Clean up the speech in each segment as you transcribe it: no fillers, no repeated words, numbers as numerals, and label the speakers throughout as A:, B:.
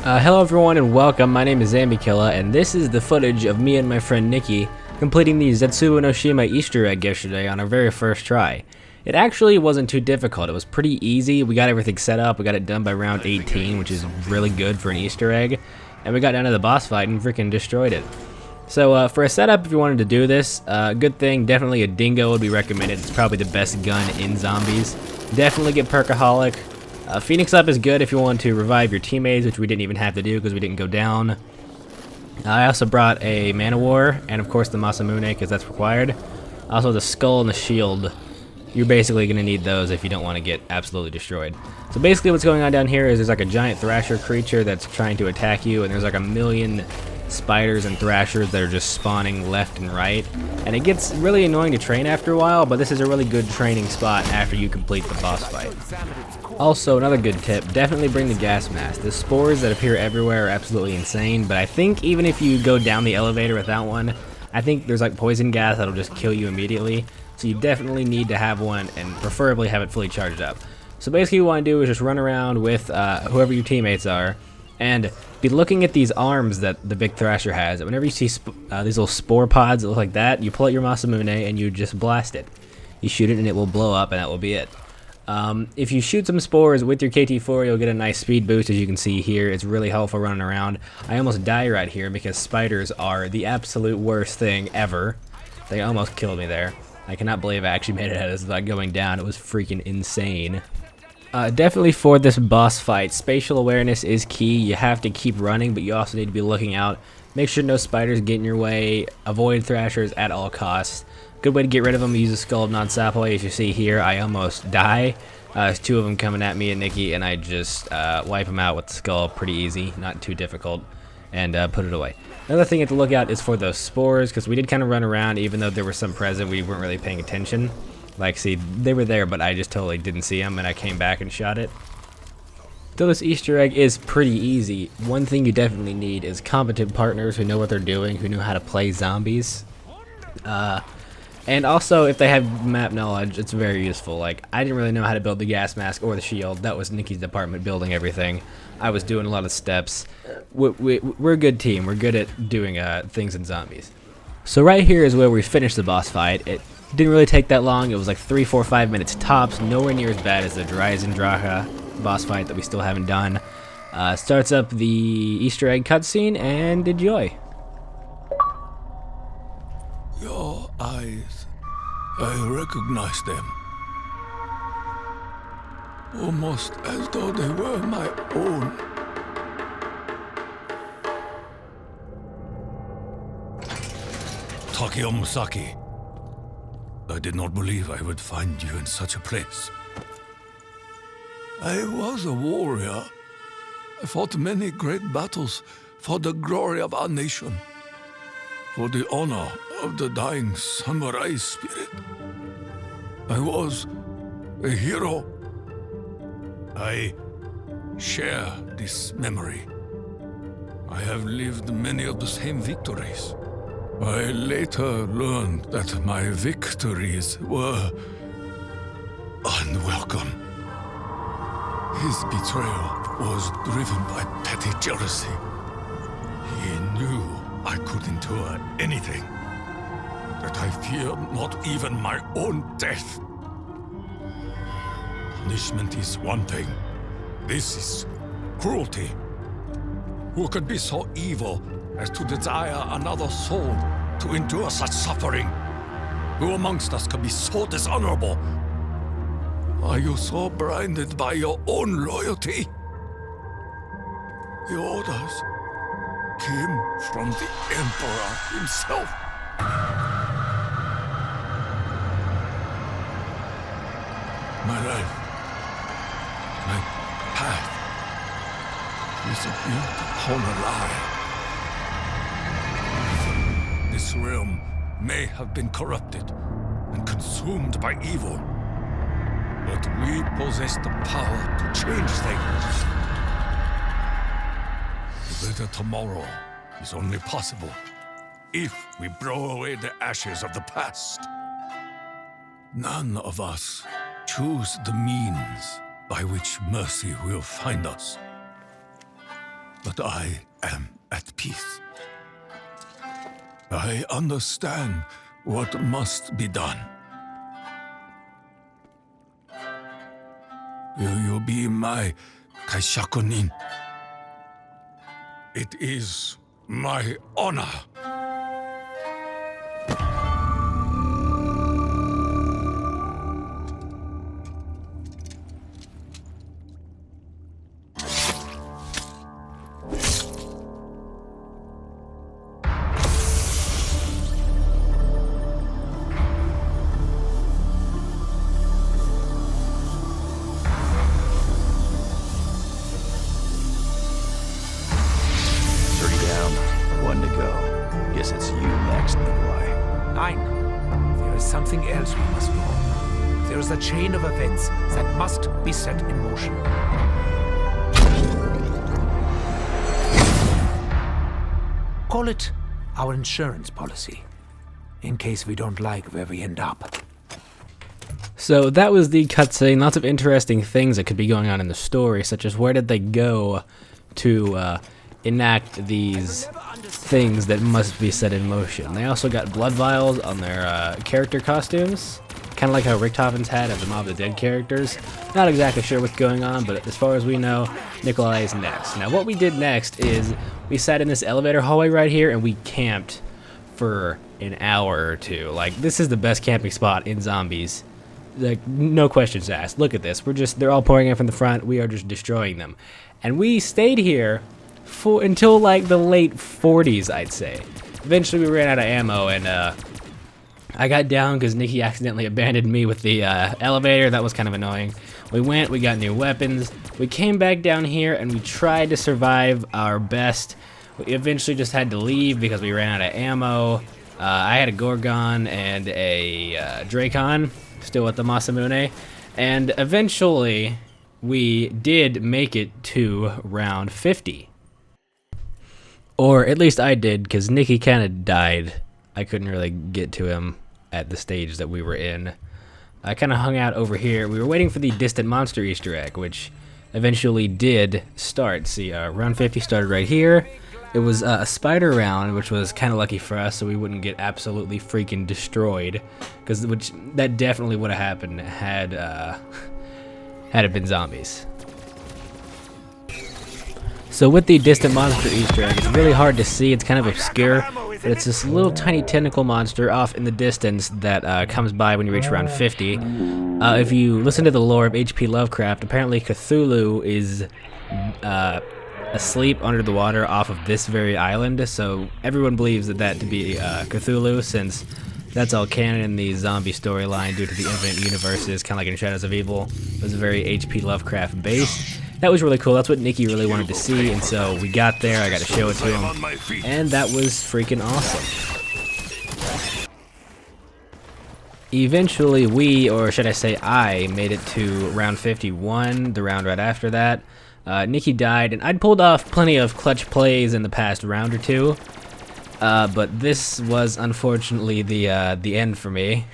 A: Hello everyone and welcome, my name is Zambikilla, and this is the footage of me and my friend Nikki completing the Zetsubou no Shima Easter egg yesterday on our very first try. It actually wasn't too difficult, it was pretty easy. We got everything set up, we got it done by round 18, which is really good for an Easter egg, and we got down to the boss fight and freaking destroyed it. So for a setup, if you wanted to do this, good thing, definitely a dingo would be recommended. It's probably the best gun in zombies. Definitely get Perkaholic. Phoenix Up is good if you want to revive your teammates, which we didn't even have to do because we didn't go down. I also brought a Man of War, and of course the Masamune, because that's required. Also the Skull and the Shield. You're basically going to need those if you don't want to get absolutely destroyed. So basically what's going on down here is there's like a giant thrasher creature that's trying to attack you, and there's like a million spiders and thrashers that are just spawning left and right. And it gets really annoying to train after a while, but this is a really good training spot after you complete the boss fight. Also, another good tip, definitely bring the gas mask. The spores that appear everywhere are absolutely insane, but I think even if you go down the elevator without one, I think there's like poison gas that'll just kill you immediately. So you definitely need to have one, and preferably have it fully charged up. So basically what you want to do is just run around with whoever your teammates are, and be looking at these arms that the big thrasher has. Whenever you see these little spore pods that look like that, you pull out your Masamune and you just blast it. You shoot it and it will blow up, and that will be it. If you shoot some spores with your KT4, you'll get a nice speed boost, as you can see here. It's really helpful running around. I almost die right here because spiders are the absolute worst thing ever. They almost killed me there. I cannot believe I actually made it out of that going down. It was freaking insane. Definitely for this boss fight, spatial awareness is key. You have to keep running, but you also need to be looking out. Make sure no spiders get in your way. Avoid thrashers at all costs. Good way to get rid of them, use a Skull of Non-Sapoi. As you see here, I almost die. There's two of them coming at me and Nikki, and I just wipe them out with the Skull. Pretty easy, not too difficult, and put it away. Another thing you have to look out is for those spores, because we did kind of run around. Even though there were some present, we weren't really paying attention. Like, see, they were there, but I just totally didn't see them, and I came back and shot it. Though this Easter egg is pretty easy, one thing you definitely need is competent partners who know what they're doing, who know how to play zombies. And also, if they have map knowledge, it's very useful. Like, I didn't really know how to build the gas mask or the shield. That was Nikki's department, building everything. I was doing a lot of steps. We're a good team. We're good at doing things in zombies. So right here is where we finished the boss fight. It didn't really take that long. It was like 3, 4, 5 minutes tops. Nowhere near as bad as the Draha boss fight that we still haven't done. Starts up the Easter egg cutscene, and enjoy.
B: Your eyes, I recognize them. Almost as though they were my own. Takeo Musaki. I did not believe I would find you in such a place. I was a warrior. I fought many great battles for the glory of our nation, for the honor of the dying samurai spirit. I was a hero. I share this memory. I have lived many of the same victories. I later learned that my victories were unwelcome. His betrayal was driven by petty jealousy. He knew I could endure anything, that I feared not even my own death. Punishment is one thing. This is cruelty. Who could be so evil as to desire another soul to endure such suffering? Who amongst us could be so dishonorable? Are you so blinded by your own loyalty? The orders came from the Emperor himself. My life, my path, is built upon a lie. This realm may have been corrupted and consumed by evil, but we possess the power to change things. A better tomorrow is only possible if we blow away the ashes of the past. None of us choose the means by which mercy will find us. but I am at peace. I understand what must be done. Will you be my kaishakunin? It is my honor.
C: One to go. Guess it's you next, Nikolai.
D: I know. There is something else we must know. There is a chain of events that must be set in motion. Call it our insurance policy, in case we don't like where we end up.
A: So that was the cutscene. Lots of interesting things that could be going on in the story, such as where did they go to enact these things that must be set in motion. They also got blood vials on their character costumes, kind of like how Richthofen's had of the Mob of the Dead characters. Not exactly sure what's going on, but as far as we know, Nikolai is next. Now what we did next is we sat in this elevator hallway right here and we camped for an hour or two. Like, this is the best camping spot in Zombies. Like, no questions asked. Look at this. They're all pouring in from the front. We are just destroying them. And we stayed here until like the late 40s, I'd say. Eventually we ran out of ammo, and I got down because Nikki accidentally abandoned me with the elevator. That was kind of annoying. We got new weapons. We came back down here and we tried to survive our best. We eventually just had to leave because we ran out of ammo. I had a Gorgon and a Dracon, still with the Masamune, and eventually we did make it to round 50. Or at least I did, because Nikki kind of died. I couldn't really get to him at the stage that we were in. I kind of hung out over here. We were waiting for the Distant Monster Easter egg, which eventually did start. See, round 50 started right here. It was a spider round, which was kind of lucky for us, so we wouldn't get absolutely freaking destroyed, because that definitely would have happened had it been zombies. So with the Distant Monster Easter egg, it's really hard to see. It's kind of obscure, but it's this little tiny tentacle monster off in the distance that comes by when you reach around 50. If you listen to the lore of H.P. Lovecraft, apparently Cthulhu is asleep under the water off of this very island, so everyone believes that to be Cthulhu, since that's all canon in the zombie storyline due to the infinite universes, kind of like in Shadows of Evil. It was a very H.P. Lovecraft base. That was really cool. That's what Nikki really wanted to see, and so we got there. I got to show it to him, and that was freaking awesome. Eventually we, or should I say I, made it to round 51, the round right after that. Nikki died, and I'd pulled off plenty of clutch plays in the past round or two, but this was unfortunately the end for me.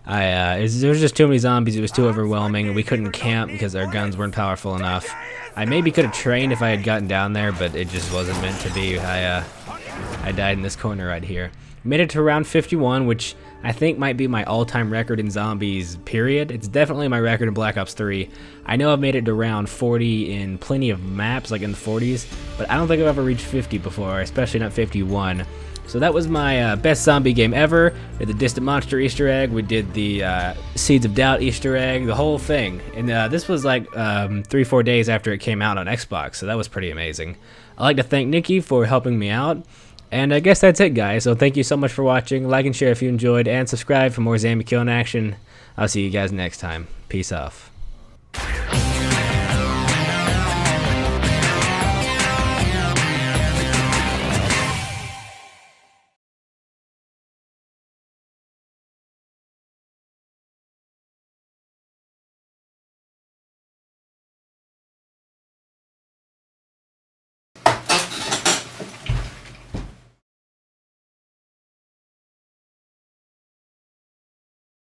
A: There was just too many zombies. It was too overwhelming, and we couldn't camp because our guns weren't powerful enough. I maybe could have trained if I had gotten down there, but it just wasn't meant to be. I died in this corner right here. Made it to round 51, which I think might be my all-time record in zombies, period. It's definitely my record in Black Ops 3. I know I've made it to round 40 in plenty of maps, like in the 40s, but I don't think I've ever reached 50 before, especially not 51. So that was my best zombie game ever. We did the Distant Monster Easter egg, we did the Seeds of Doubt Easter egg, the whole thing. And this was like 3-4 days after it came out on Xbox, so that was pretty amazing. I'd like to thank Nikki for helping me out. And I guess that's it, guys. So thank you so much for watching. Like and share if you enjoyed, and subscribe for more Zombie Killing action. I'll see you guys next time. Peace off.